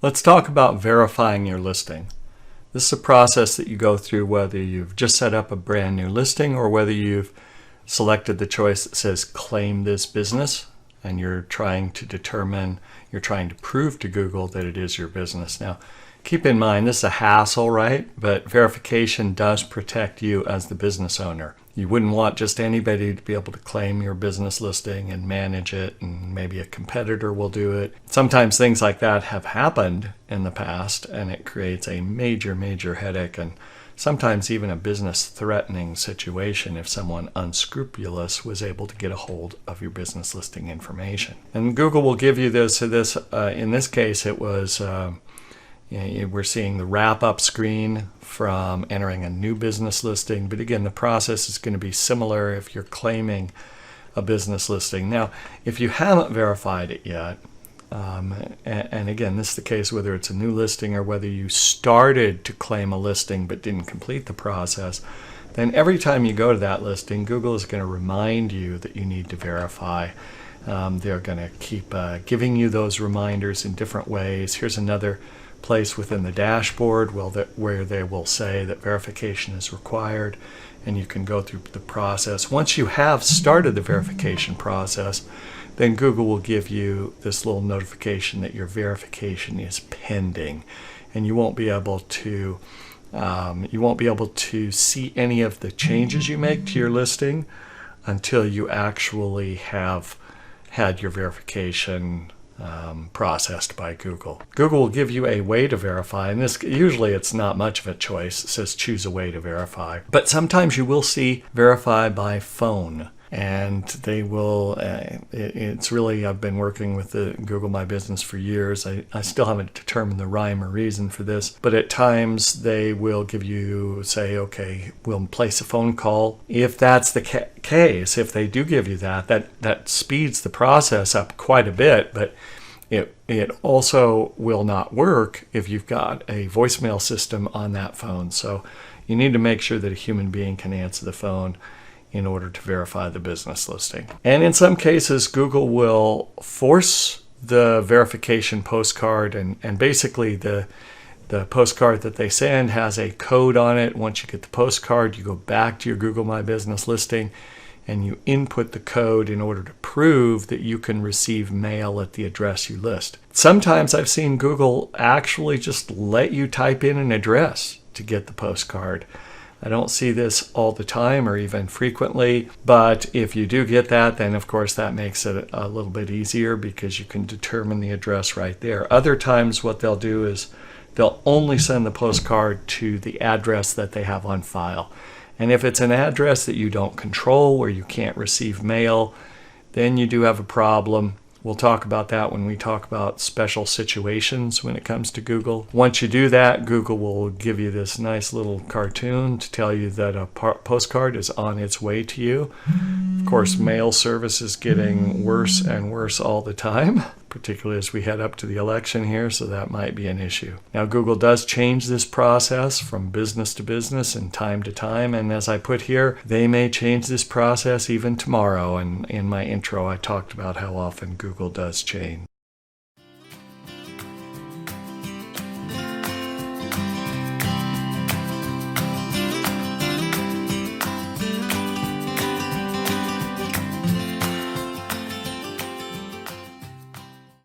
Let's talk about verifying your listing. This is a process that you go through whether you've just set up a brand new listing or whether you've selected the choice that says claim this business and you're trying to prove to Google that it is your business. Now, keep in mind this is a hassle, right? But verification does protect you as the business owner. You wouldn't want just anybody to be able to claim your business listing and manage it, and maybe a competitor will do it. Sometimes things like that have happened in the past, and it creates a major headache and sometimes even a business-threatening situation if someone unscrupulous was able to get a hold of your business listing information. And Google will give you this. In this case, it was we're seeing the wrap-up screen from entering a new business listing. But again, the process is going to be similar if you're claiming a business listing. Now, if you haven't verified it yet, and again, this is the case whether it's a new listing or whether you started to claim a listing but didn't complete the process, then every time you go to that listing, Google is going to remind you that you need to verify. They're going to keep giving you those reminders in different ways. Here's another place within the dashboard where they will say that verification is required, and you can go through the process. Once you have started the verification process, then Google will give you this little notification that your verification is pending, and you won't be able to see any of the changes you make to your listing until you actually have had your verification processed by Google. Google will give you a way to verify, and this usually it's not much of a choice. It says choose a way to verify, but sometimes you will see verify by phone, and they will it's really, I've been working with the Google My Business for years. I still haven't determined the rhyme or reason for this, but at times they will give you, say, okay, we'll place a phone call. If that's the case, if they do give you that speeds the process up quite a bit, but it also will not work if you've got a voicemail system on that phone. So you need to make sure that a human being can answer the phone in order to verify the business listing. And in some cases, Google will force the verification postcard, and basically the postcard that they send has a code on it. Once you get the postcard, you go back to your Google My Business listing and you input the code in order to prove that you can receive mail at the address you list. Sometimes I've seen Google actually just let you type in an address to get the postcard. I don't see this all the time or even frequently, but if you do get that, then of course that makes it a little bit easier because you can determine the address right there. Other times what they'll do is they'll only send the postcard to the address that they have on file. And if it's an address that you don't control or you can't receive mail, then you do have a problem. We'll talk about that when we talk about special situations when it comes to Google. Once you do that, Google will give you this nice little cartoon to tell you that a postcard is on its way to you. Of course, mail service is getting worse and worse all the time, particularly as we head up to the election here, so that might be an issue. Now, Google does change this process from business to business and time to time, and as I put here, they may change this process even tomorrow, and in my intro I talked about how often Google does change.